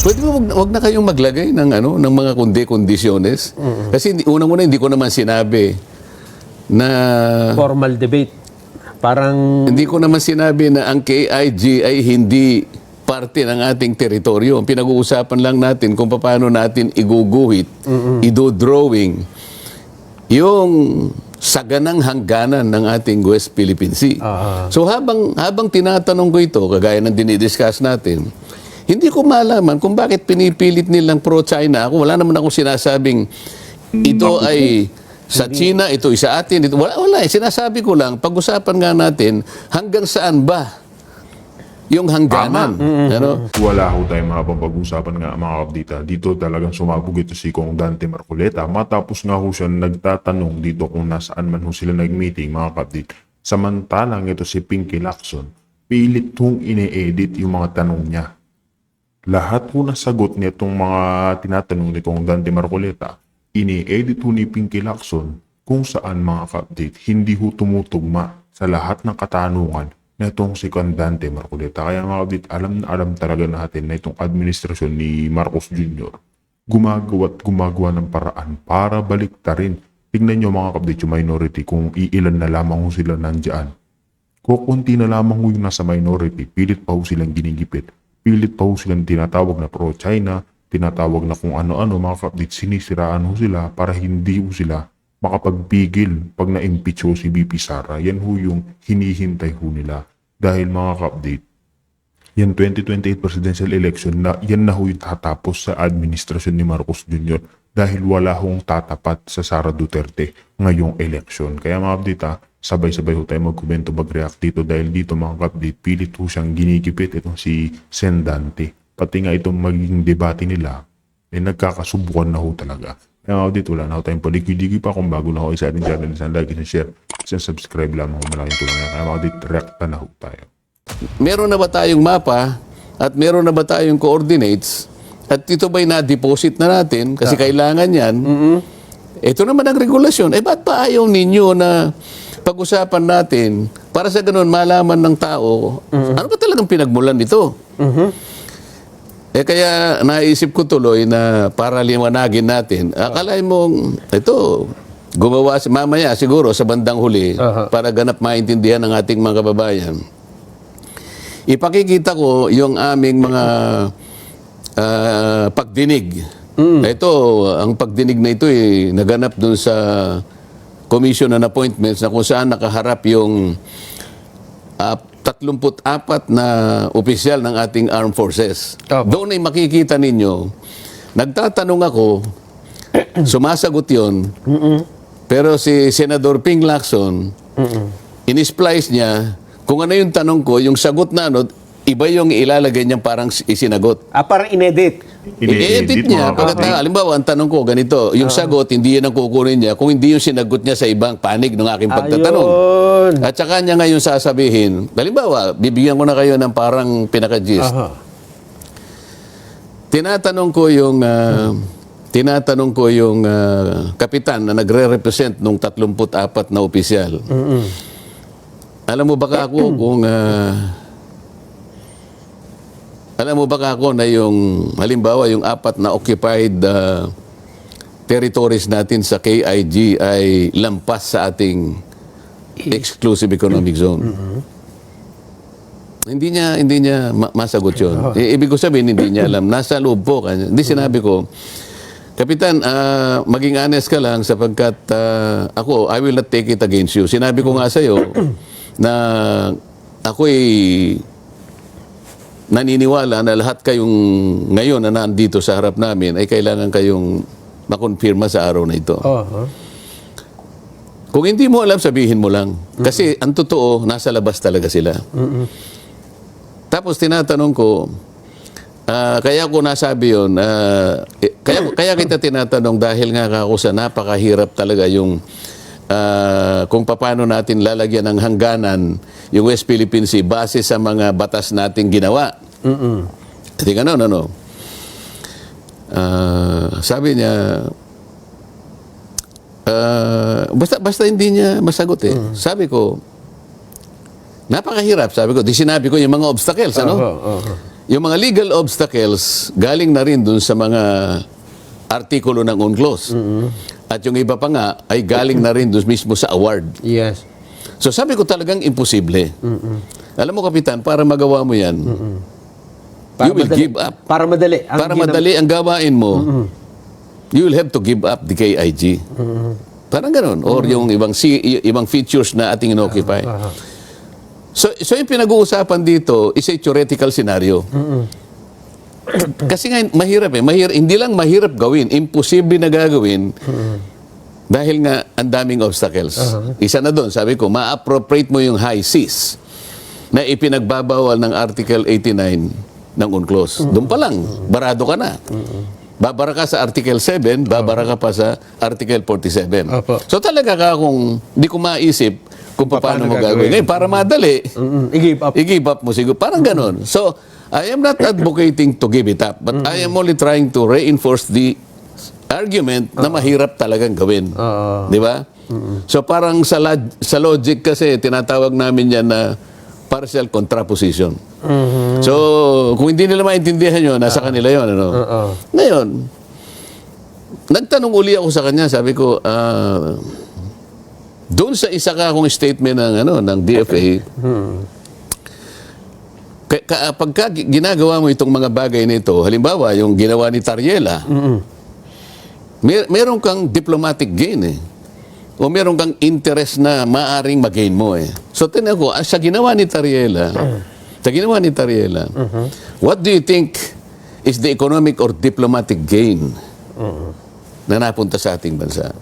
Pwede mo wag na kayong maglagay ng ng mga kondisyones. Kasi unang-una hindi ko naman sinabi na Formal debate. Parang hindi ko naman sinabi na ang KIG ay hindi parte ng ating teritoryo. Ang pinag-uusapan lang natin kung paano natin iguguhit, idodrawing yung saganang hangganan ng ating West Philippine Sea. So habang tinatanong ko ito, kagaya ng dinidiscuss natin, hindi ko malaman kung bakit pinipilit nilang pro-China. Ako, wala naman akong sinasabing ito ay sa China, ito ay sa atin. Ito, wala. Sinasabi ko lang, pag-usapan nga natin, hanggang saan ba yung hangganan? Ano? Wala ho tayong mapapag-usapan nga mga kabdita. Dito talagang sumabog ito si Kong Dante Marcoleta. Matapos nga ho siya nagtatanong dito kung nasaan man ho sila nag-meeting mga kabdita. Samantalang ito si Pinky Lacson, pilit hong ine-edit yung mga tanong niya. Lahat ho na sagot nitong mga tinatanong ni Kong Dante Marcoleta, ini-edit ho ni Pinky Lacson kung saan mga kabdita hindi ho tumutugma sa lahat ng katanungan na itong si Dante Marcoleta. Kaya mga kabdit, alam na alam talaga natin na itong administrasyon ni Marcos Jr. gumagawa ng paraan para baliktarin. Tingnan nyo mga kabdit yung minority kung iilan na lamang ho sila nandyan. Kukunti na lamang ho yung nasa minority, pilit pa ho silang ginigipit. Pilit pa ho silang tinatawag na pro-China, tinatawag na kung ano-ano mga kabdit, sinisiraan ho sila para hindi ho sila makapagpigil pag na-impeach ho si BP Sara. Yan ho yung hinihintay ho nila. Dahil mga ka-update, yan 2028 presidential election, yan na ho yung tatapos sa administrasyon ni Marcos Jr. Dahil wala hong tatapat sa Sara Duterte ngayong election. Kaya mga update sabay-sabay ho tayo mag-komento, mag-react dito. Dahil dito mga ka-update, pilit ho siyang ginikipit itong si Sen Dante. Pati nga itong magiging debate nila, nagkakasubukan na ho talaga. Kaya mga dito, wala na ako tayong paligid-ligid pa. Kung bago na ako sa ating channel, isang like, isang share, isang subscribe lamang kung malaking tulong yan. Kaya mga dito, reacta na ho tayo. Meron na ba tayong mapa at meron na ba tayong coordinates at ito ba'y na-deposit na natin kasi kailangan yan. Ito naman ang regulasyon. Ba't pa ayaw ninyo na pag-usapan natin para sa ganun malaman ng tao ano ba talagang pinagmulan nito? Kaya naisip ko tuloy na para liwanagin natin, akalain mo, ito, gumawa mamaya siguro sa bandang huli para ganap maintindihan ng ating mga kababayan. Ipakikita ko yung aming mga pagdinig. Ito, ang pagdinig na ito naganap dun sa Commission on Appointments na kung saan nakaharap yung 34 na opisyal ng ating armed forces. Doon ay makikita ninyo, nagtatanong ako, sumasagot yun, pero si Senador Ping Lacson, in-splice niya, kung ano yung tanong ko, yung sagot na iba yung ilalagay niya parang isinagot. parang inedit. I-edit niya. Halimbawa, ang tanong ko, ganito, yung sagot, hindi yan ang kukunin niya, kung hindi yung sinagot niya sa ibang panig ng aking pagtatanong. At saka niya ngayon sasabihin, halimbawa, bibigyan ko na kayo ng parang pinaka-gist. Tinatanong ko yung kapitan na nagre-represent nung 34 na opisyal. Alam mo ba ako kung alam mo ba ako na yung, halimbawa, yung 4 na occupied territories natin sa KIG ay lampas sa ating exclusive economic zone? Hindi niya masagot yun. Ibig ko sabihin, hindi niya alam. Nasa loob po. Hindi sinabi ko, Kapitan, maging honest ka lang sapagkat ako, I will not take it against you. Sinabi ko nga sa'yo na ako'y naniniwala na lahat kayong ngayon na nandito sa harap namin ay kailangan kayong makonfirma sa araw na ito. Kung hindi mo alam, sabihin mo lang. Kasi ang totoo, nasa labas talaga sila. Tapos tinatanong ko, kaya ko nasabi yun, kaya kita tinatanong dahil nga ako sa napakahirap talaga yung kung paano natin lalagyan ng hangganan yung West Philippine Sea base sa mga batas nating ginawa. Kasi ano? Sabi niya, basta hindi niya masagot eh. Sabi ko, napakahirap. Sabi ko, di sinabi ko yung mga obstacles, ano? yung mga legal obstacles galing na rin dun sa mga artikulo ng UNCLOS. At yung iba pa nga ay galing na rin dun mismo sa award. Yes. So sabi ko talagang imposible. Alam mo, Kapitan, para magawa mo yan, you will give up. Para madali. Para madali ang gawain mo, you will have to give up the KIG. Parang ganun. Or yung ibang features na ating inoccupy. So yung pinag-uusapan dito is a theoretical scenario. Kasi nga, mahirap eh. Hindi lang mahirap gawin, imposible na gagawin dahil nga ang daming obstacles. Isa na doon, sabi ko, ma-appropriate mo yung high seas na ipinagbabawal ng Article 89 ng UNCLOS. Doon pa lang, barado ka na. Babara ka sa Article 7, babara ka pa sa Article 47. Opo. So talaga ka kung di ko maisip kung paano mo gagawin. Ngayon, para madali, I-give up. i-give up mo siguro. Parang ganun. So, I am not advocating to give it up, but I am only trying to reinforce the argument na mahirap talagang gawin. Di ba? So, parang sa logic kasi, tinatawag namin yan na partial contraposition. So, kung hindi nila maintindihan yun, nasa kanila yun. Ano? Ngayon, nagtanong uli ako sa kanya, sabi ko, doon sa isa ka akong statement ng DFA, pagka ginagawa mo itong mga bagay nito, halimbawa, yung ginawa ni Tariela, meron kang diplomatic gain eh. O meron kang interest na maaring mag-gain mo eh. So, tinan ko, sa ginawa ni Tariela, what do you think is the economic or diplomatic gain na napunta sa ating bansa?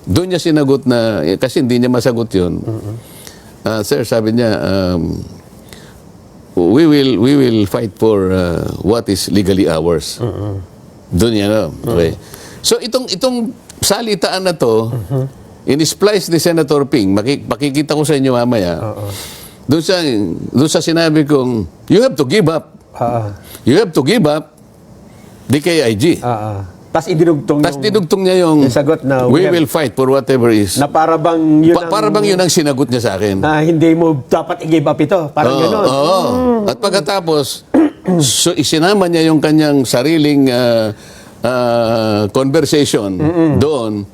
Doon niya sinagot na, kasi hindi niya masagot yun. Sir, sabi niya, we will fight for what is legally ours. Doon niya, no? Okay. So, itong salitaan na to, in-splice ni Senator Ping, makikita ko sa inyo mamaya, doon sa sinabi kong, you have to give up. You have to give up the KIG. Tapos idinugtong niya yung sagot na we will fight for whatever is. Na para bang yun Para bang yun ang sinagot niya sa akin. na hindi mo dapat i-give up ito. Parang gano'n. Oo. At pagkatapos, so isinama niya yung kanyang sariling conversation doon.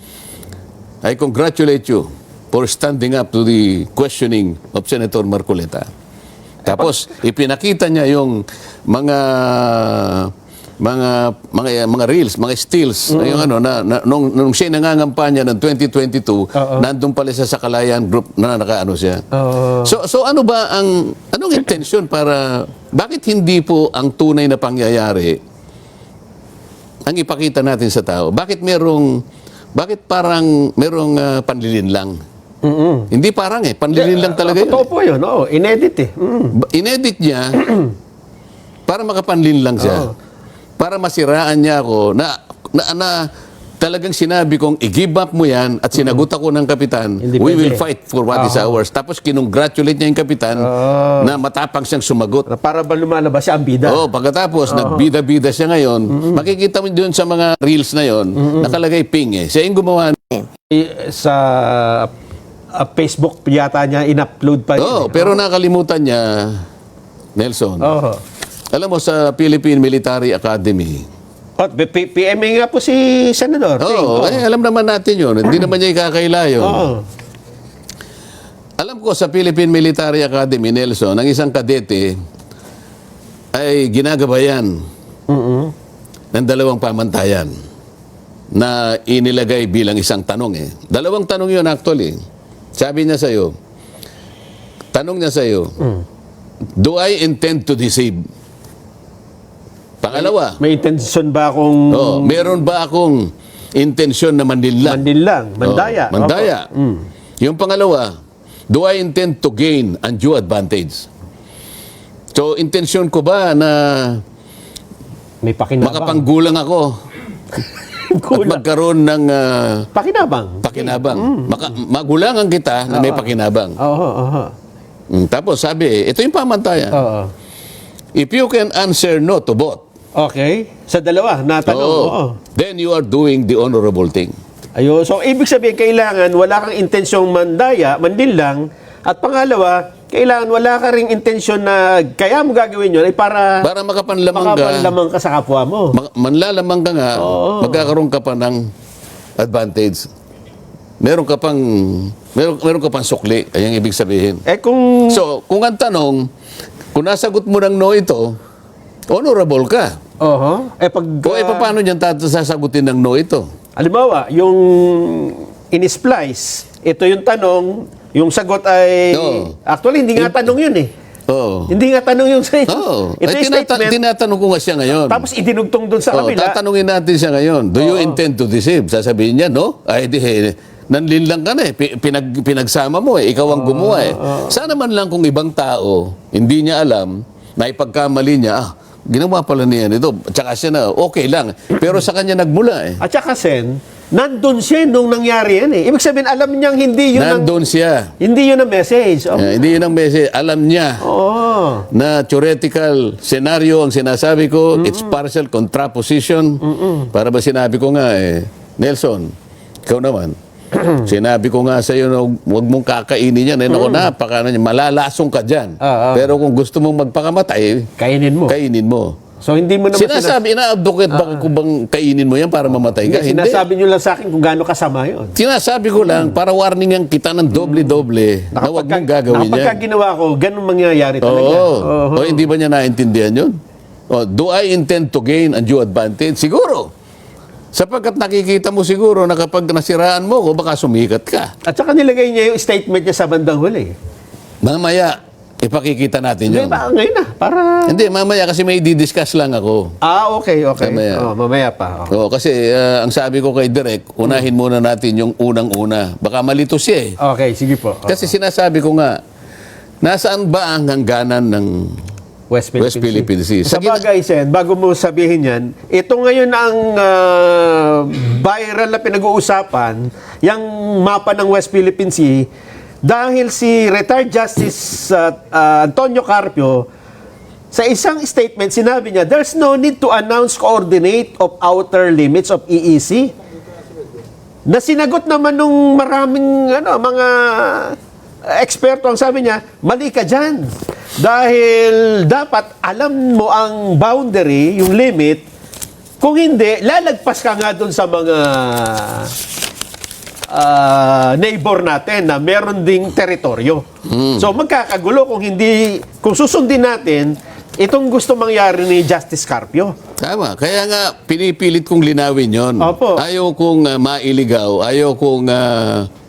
I congratulate you for standing up to the questioning of Senator Marcoleta. Tapos, ipinakita niya yung mga reels, mga stills, yung nung siya nangangampanya ng 2022, nandun pala siya sa Kalayan Group na nakaano siya. So anong intention para, bakit hindi po ang tunay na pangyayari ang ipakita natin sa tao? Bakit parang merong panlilin lang? Hindi parang panlilin lang talaga yun. Totoo po yun. Inedit eh. Inedit niya para makapanlin lang siya. Para masiraan niya ako na talagang sinabi kong i-give up mo yan at sinagot ako ng kapitan, we will fight for what is ours. Tapos kinongratulate niya yung kapitan na matapang siyang sumagot. Na para ba lumalabas siya ang bida? Pagkatapos nagbida-bida siya ngayon, makikita mo doon sa mga reels na yon, nakalagay Ping eh. Siya yung gumawa. Sa Facebook yata niya in-upload pa yun. Pero nakalimutan niya, Nelson. Alam mo, sa Philippine Military Academy, PMA nga po si Senador. alam naman natin yun. Hindi naman niya ikakaila yun. Alam ko, sa Philippine Military Academy, Nelson, ang isang kadete ay ginagabayan ng dalawang pamantayan na inilagay bilang isang tanong eh. Dalawang tanong yun actually. Sabi niya sa'yo, tanong niya sa'yo, do I intend to deceive? Pangalawa, May intention ba akong meron ba akong intensyon na manlinlang? mandaya? Mandaya. Yung pangalawa, do I intend to gain undue advantage? So, intensyon ko ba na May pakinabang. makapanggulang ako at magkaroon ng pakinabang? Magulangan kita na may pakinabang. Tapos sabi, ito yung pamantayan. If you can answer no to both, Okay. Sa dalawa, natanong. then you are doing the honorable thing. So, ibig sabihin, kailangan wala kang intensyong mandaya, manlinlang, at pangalawa, kailangan wala ka ring intensyon na kaya mo gagawin yun ay para makapanlamang ka. makapanlamang ka sa kapwa mo. Manlalamang ka nga, magkakaroon ka pa ng advantage. Meron ka pang sukli, ayang ibig sabihin. Kung So, kung ang tanong, kung nasagot mo ng no ito, honorable ka. pag Paano niyan sasagutin ng no ito? halimbawa, yung in-splice, ito yung tanong, yung sagot ay actually hindi nga tanong yun eh. Oo. Hindi nga tanong yung sa Oo. ito Ay, yung statement. tinatanong ko nga siya ngayon. Tapos idinugtong doon sa kabila. Tatanungin natin siya ngayon. Do you intend to deceive? Sasabihin niya, no? Ay, nanlinlang ka na eh. Pinagsama mo eh. Ikaw ang gumawa eh. Sana man lang kung ibang tao, hindi niya alam, na ipagkamali niya, ginawa pala niya ito. Tsaka siya na, okay lang. Pero sa kanya nagmula eh. At saka Sen, nandun siya nung nangyari yan eh. Ibig sabihin, alam niyang hindi yun Nandun siya. hindi yun ang message. Hindi yun ang message. Alam niya na theoretical scenario ang sinasabi ko. It's partial contraposition. Para ba sinabi ko nga eh, Nelson, ikaw naman, sinabi ko nga sa iyo na huwag mong kakainin yan. Malalasong ka dyan. Pero kung gusto mong magpakamatay, Kainin mo. kainin mo. So hindi mo naman Sinasabi, ina-advocate ba kung bang kainin mo yan para mamatay ka? Hindi, sinasabi niyo lang sa akin kung gaano kasama yun. Sinasabi ko lang, para warningan kita ng doble-doble na huwag mong gagawin Kapag yan. ginawa ko, ganun mangyayari talaga. O hindi ba niya naintindihan yun? Do I intend to gain undue advantage? Siguro. Sapagkat nakikita mo siguro na kapag nasiraan mo ko, baka sumikat ka. At saka nilagay niya yung statement niya sa bandang huli. Mamaya, ipakikita natin yun. Hindi, baka ngayon na. Para... Hindi, mamaya kasi may di-discuss lang ako. Okay. Mamaya. Mamaya pa. Kasi ang sabi ko kay Direk, unahin muna natin yung unang-una. Baka malito siya eh. Okay, sige po. Kasi sinasabi ko nga, nasaan ba ang hangganan ng West Philippine Sea? Sa bagay, Sen, bago mo sabihin yan, ito ngayon ang viral na pinag-uusapan, yung mapa ng West Philippine Sea, dahil si retired Justice Antonio Carpio, sa isang statement, sinabi niya, there's no need to announce coordinate of outer limits of EEC. Na sinagot naman nung maraming mga eksperto, ang sabi niya, mali ka dyan. Dahil dapat alam mo ang boundary, yung limit. Kung hindi, lalagpas ka nga dun sa mga neighbor natin na meron ding teritoryo. So magkakagulo kung susundin natin itong gusto mangyari ni Justice Carpio. Tama. Kaya nga, pinipilit kong linawin yon. Opo. Ayaw kong mailigaw, ayaw kong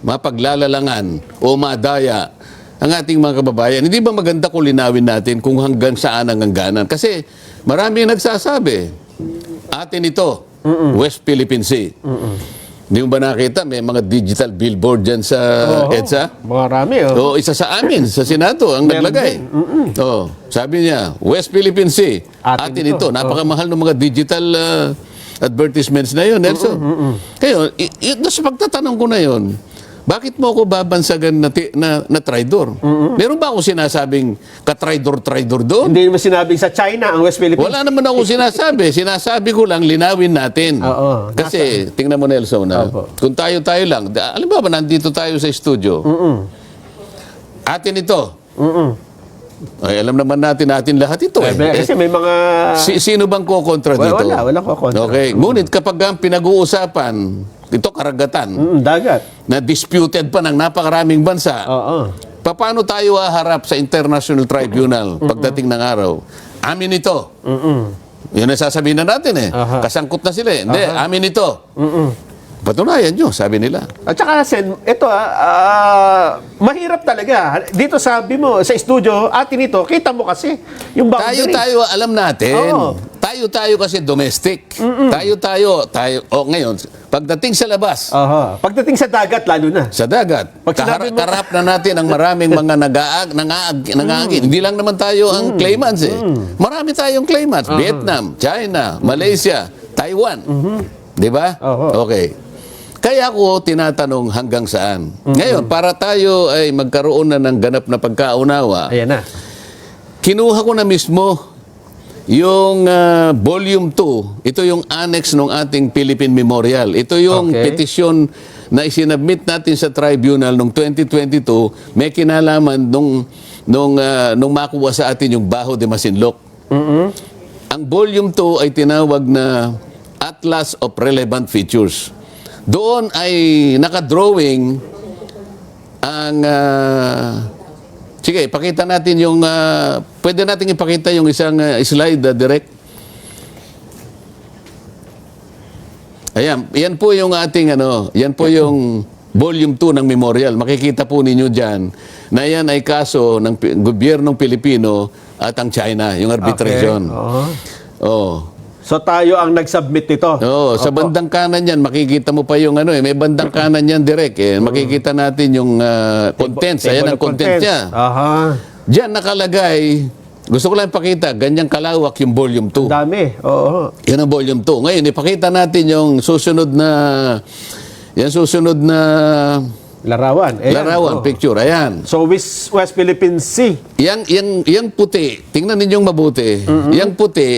mapaglalalangan o madaya ang ating mga kababayan. Hindi ba maganda kung linawin natin kung hanggang saan ang hangganan? Kasi marami nagsasabi, atin ito, West Philippine Sea. Hindi mo ba nakita? May mga digital billboard dyan sa EDSA? Marami, O, isa sa amin, sa Senado, ang naglagay. Sabi niya, West Philippine Sea, atin ito. Napakamahal ng mga digital advertisements na yun, Nelson. Kaya, sa pagtatanong ko na yun, bakit mo ako babansagan na traidor? Meron ba ako sinasabing ka-traidor doon? Hindi naman sinabing sa China ang West Philippines. Wala naman ako sinasabi. Sinasabi ko lang, linawin natin. Kasi, tingnan mo Nelson, kung tayo-tayo lang, alam ba nandito tayo sa studio? Atin ito. Ay, alam naman natin lahat ito. Kasi may mga... Sino bang kukontra dito? Wala kukontra. Okay. Ngunit kapag ang pinag-uusapan, ito karagatan, dagat. na disputed pa ng napakaraming bansa, paano tayo haharap sa International Tribunal pagdating ng araw? Amin ito. Yun ang sasabihin na natin eh. Kasangkot na sila eh. Hindi, amin ito. Patunayan nyo, sabi nila. At saka, Sen, ito mahirap talaga. Dito sabi mo, sa studio, atin ito, kita mo kasi, yung boundary. Tayo, alam natin. Oo. Tayo kasi domestic. Tayo. Ngayon, pagdating sa labas, Pagdating sa dagat, lalo na. sa dagat, Pag sinabi mo- kaharap na natin ang maraming mga nangaagin. Hindi lang naman tayo ang claimants eh. Marami tayong claimants. Vietnam, China, Malaysia, Taiwan. Di ba? Okay. Kaya ako tinatanong hanggang saan. Ngayon, para tayo ay magkaroon na ng ganap na pagkaunawa, Ayan na. kinuha ko na mismo yung volume 2. Ito yung annex ng ating Philippine Memorial. Ito yung petisyon na isinabmit natin sa tribunal noong 2022. May kinalaman nung nung makuha sa atin yung Baho de Masinloc. Ang volume 2 ay tinawag na Atlas of Relevant Features. Doon ay nakadrawing ang sige, pakita natin yung pwede natin ipakita yung isang slide direct. Ayan, yan po yung ating yan po yung volume 2 ng memorial. Makikita po ninyo diyan na yan ay kaso ng gobyernong Pilipino at ang China, yung arbitration. Okay. Oh. So tayo ang nag-submit nito. Oo, sa bandang kanan yan, makikita mo pa yung may bandang kanan yan direct. Makikita natin yung contents. Ayan ang contents niya. Aha. Diyan nakalagay, gusto ko lang ipakita, ganyang kalawak yung volume 2. Dami. Oo. Yan ang volume 2. Ngayon, ipakita natin yung susunod na Larawan. Ayan. larawan, picture. Ayan. So West Philippine Sea. Yang puti, tingnan ninyong mabuti. Yang puti,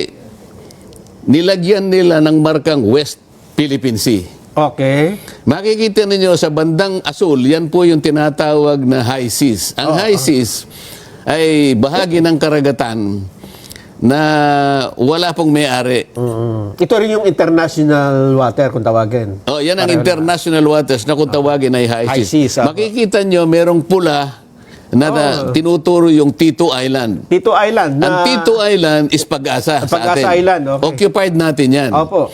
nilagyan nila ng markang West Philippine Sea. Okay. Makikita ninyo sa bandang asul, yan po yung tinatawag na high seas. Ang high seas ay bahagi ng karagatan na wala pong may-ari. Ito rin yung international water kung tawagin. Oh, yan ang international waters na kung tawagin ay high High seas. seas, Makikita nyo, merong pula na tinuturo yung Tito Island. Tito Island. Ang Tito Island is Pag-asa sa Pag-asa atin. Island, okay. Occupied natin yan. Opo.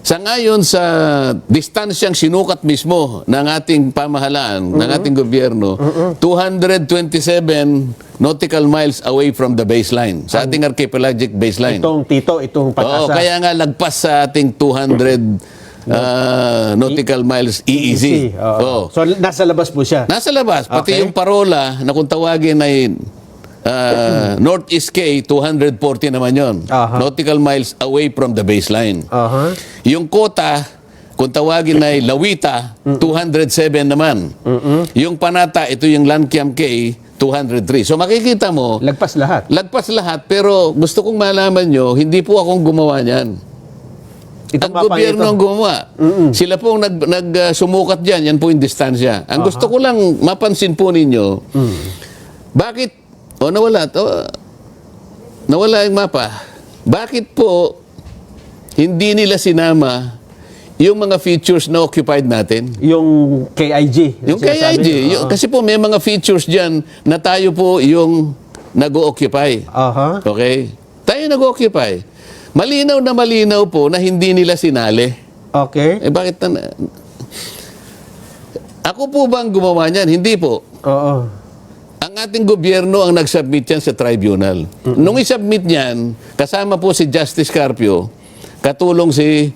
Sa ngayon, sa distansyang sinukat mismo ng ating pamahalaan, ng ating gobyerno, 227 nautical miles away from the baseline, sa ating archipelagic baseline. Itong Oo, Pag-asa. kaya nga lagpas sa ating 200 nautical miles EEZ. Oo. So nasa labas po siya. Nasa labas, pati Okay. yung parola na kung tawagin ay Northeast K, 240 naman yon. Aha. Nautical miles away from the baseline. Aha. Yung kota, kung tawagin ay Lawita, 207 naman. Yung Panata, ito yung Lankiam K, 203. So makikita mo, Lagpas lahat. lagpas lahat, pero gusto kong malaman nyo, hindi po akong gumawa niyan. Itong Ang mapa gobyerno ito. ang gumawa. Sila pong sumukat dyan, yan po yung distansya. Ang gusto ko lang mapansin po ninyo, bakit, nawala yung mapa. Bakit po hindi nila sinama yung mga features na occupied natin? Yung KIG. Yung KIG. Kasi po may mga features dyan na tayo po yung nag-occupy. Aha. Okay? Tayo nag-occupy. Malinaw na malinaw po na hindi nila sinali. Okay. Bakit ako po ba ang gumawa niyan? Hindi po. Oo. Ang ating gobyerno ang nag-submit yan sa tribunal. Nung i-submit niyan, kasama po si Justice Carpio, katulong si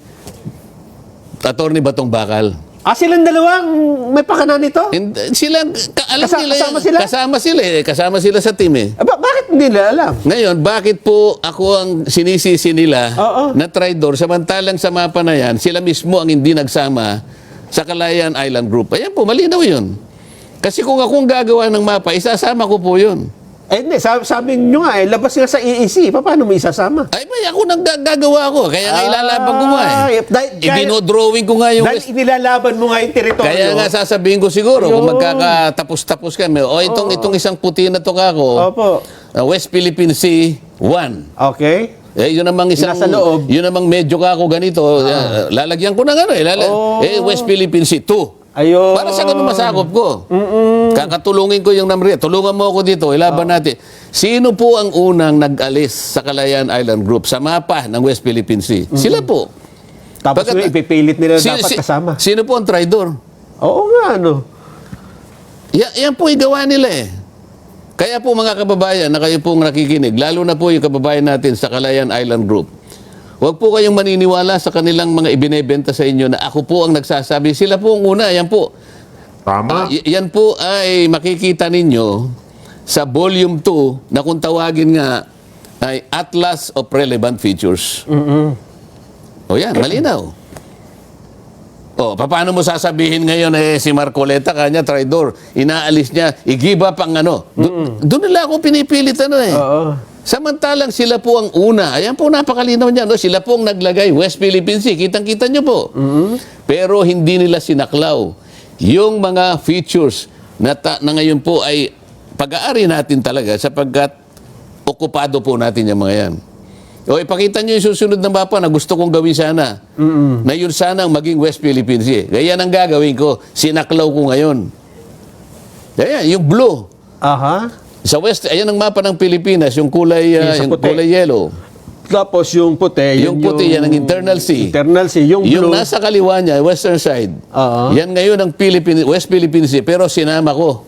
Attorney Batong Bakal. Silang dalawang may pakana nito? Sila, alam nila yan. Kasama sila? Kasama sila sa team eh. Bakit hindi nila alam? Ngayon, bakit po ako ang sinisisi nila Oo. na traidor, samantalang sa mapa na yan, sila mismo ang hindi nagsama sa Calayan Island Group? Ayan po, malinaw yun. Kasi kung akong gagawa ng mapa, isasama ko po yun. Hindi, sabi nyo nga labas nga sa EEC. Paano mo isasama? Ay, may ako nang gagawa ko. Kaya nga ilalaban ko nga eh. Ibinodrawing ko nga yung Dahil inilalaban mo nga yung teritoryo. Kaya nga sasabihin ko siguro, kung Ayun. magkakatapos-tapos kami, itong isang puti na to kako, Opo. West Philippine Sea 1. Okay. Yun namang isang, Nasa loob. yun namang medyo kako ganito, lalagyan ko ng West Philippine Sea 2. Ayun. Para sa ganun masakop ko. Kakatulungin ko yung number. Tulungan mo ako dito, ilaban natin. Sino po ang unang nag-alis sa Calayan Island Group sa mapa ng West Philippine Sea? Sila po. Tapos Pagkat- ipipilit nila dapat kasama. Sino po ang traidor? Oo nga, ano. Yan po igawa nila eh. Kaya po mga kababayan na kayo pong nakikinig, lalo na po yung kababayan natin sa Calayan Island Group, huwag po kayong maniniwala sa kanilang mga ibinebenta sa inyo na ako po ang nagsasabi. Sila po ang una. Yan po. Tama. Yan po ay makikita ninyo sa volume 2 na kung tawagin nga ay Atlas of Relevant Features. O yan, malinaw. O, paano mo sasabihin ngayon si Marcoleta, kanya traidor, inaalis niya, i-give up ang doon nila ako pinipilit Oo. Samantalang sila po ang una. Ayan po, napakalinaw niya. Sila po ang naglagay, West Philippine Sea. Kitang-kita niyo po. Pero hindi nila sinaklaw yung mga features na ngayon po ay pag-aari natin talaga sapagkat okupado po natin yung mga yan. O ipakita nyo yung susunod na mapa na gusto kong gawin sana. Na yun sana ang maging West Philippine Sea. Kaya yan ang gagawin ko. Sinaklaw ko ngayon. Kaya yung blue. Aha. Sa west, ayan ang mapa ng Pilipinas, yung kulay, Yung sa yung puti. kulay yellow. Tapos yung puti. Yung puti, yan ang internal sea. Internal sea. Yung Yung blue. nasa kaliwa niya, western side, Oo. yan ngayon ang West Philippine Sea, pero sinama ko.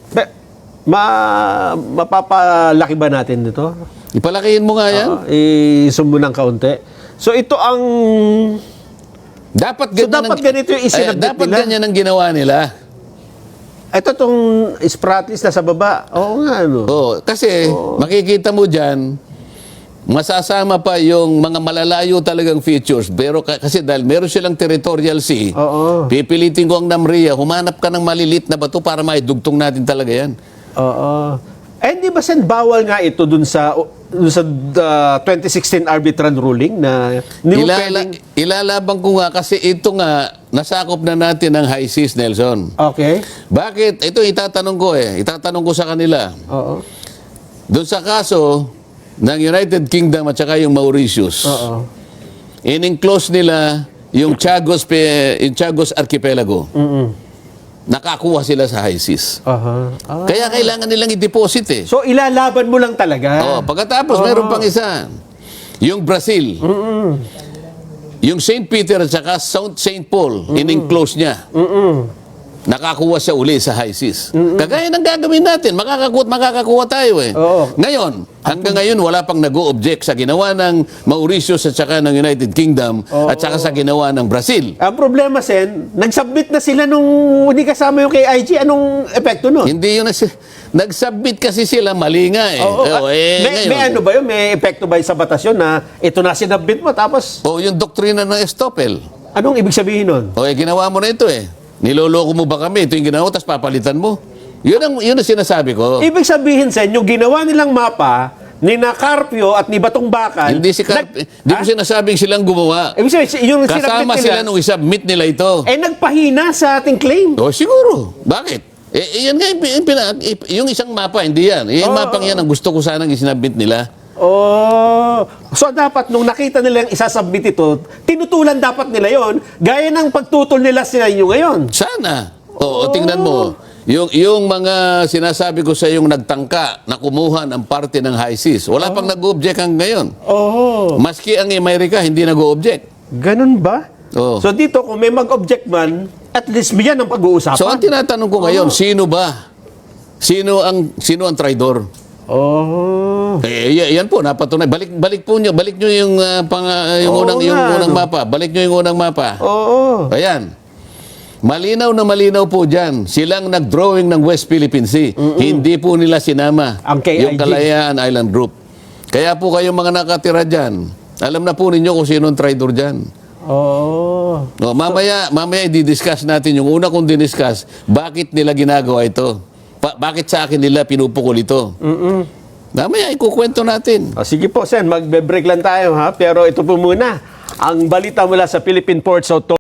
Mapapalaki ba natin ito? Ipalakihin mo nga yan. I-zoom mo ng kaunti. So ito ang... Dapat So, ganyan dapat ganito yung isinabit dapat nila? ganyan ang ginawa nila. Ito tong Spratlys na sa baba. Oo nga, ano? Oh, kasi makikita mo diyan masasama pa yung mga malalayo talagang features. Pero kasi dahil meron silang territorial sea, Oo. pipilitin ko ang NAMRIA, humanap ka ng malilit na bato para maidugtong natin talaga yan. Oo. Eh, di ba sen bawal nga ito dun sa 2016 arbitral ruling na hindi mo pwedeng... Ilalabang ko nga kasi ito nga nasakop na natin ng high seas, Nelson. Okay. Bakit? Ito itatanong ko Itatanong ko sa kanila. Oo. Doon sa kaso ng United Kingdom at saka yung Mauritius, Oo. in-enclose nila yung Chagos Archipelago. Nakakuha sila sa high seas. Aha. Ah. Kaya kailangan nilang i-deposit So, ilalaban mo lang talaga. Pagkatapos, meron pang isa. Yung Brazil. Yung St. Peter at saka St. Paul, in-enclose niya. Nakakuha siya uli sa high seas. Kagaya ng gagawin natin, makakakuha tayo Oo. Ngayon, hanggang ngayon, wala pang nag-o-object sa ginawa ng Mauritius at saka ng United Kingdom at saka sa ginawa ng Brazil. Ang problema, Sen, nag-submit na sila nung hindi kasama yung kay IG. Anong epekto nun? Hindi yun nag-submit kasi sila, mali nga Oo. May ngayon. ano ba yun? May epekto ba yun sa batas yun na ito na sinabit mo tapos Yung doktrina ng Estoppel. anong ibig sabihin nun? Ginawa mo na ito Niloloko mo ba kami? Ito yung ginawa, tapos papalitan mo. Yun ang sinasabi ko. Ibig sabihin, Sen, yung ginawa nilang mapa ni na Carpio at ni Batong Bakal. Hindi ko sinasabing silang gumawa. Ibig sabihin, yung sinabit Kasama nila, sila nung isubmit nila ito. nagpahina sa ating claim. Siguro. Bakit? Yan nga yung isang mapa, hindi yan. Yung mapang yan ang gusto ko sanang isinabit nila. So dapat nung nakita nila yung isasubmit ito, tinutulan dapat nila yon gaya ng pagtutol nila sa inyo ngayon. Sana. Tingnan mo. Yung mga sinasabi ko sa yung nagtangka na kumuha ng parte ng high seas, wala pang nag-object hanggang ngayon. Maski ang Amerika, hindi nag-object. Ganun ba? Oo. So dito, kung may mag-object man, at least yan ang pag-uusapan. So ang tinatanong ko ngayon, sino ba? Sino ang traidor? Yan po napatunay. Balik nyo yung unang mapa. Balik nyo yung unang mapa. Oo. Ayan. Malinaw na malinaw po diyan. Silang nag-drawing ng West Philippine Sea. Hindi po nila sinama Ang KIG. yung Kalayaan Island Group. Kaya po kayong mga nakatira diyan, alam na po ninyo kung sino ang traidor diyan. Mamaya i-discuss natin yung una kong diniscuss, bakit nila ginagawa ito? Bakit sa akin nila pinupukol ito? Mamaya ikukwento natin. Sige po, Sen, magbe-break lang tayo ha. Pero ito po muna, ang balita mula sa Philippine Ports Authority.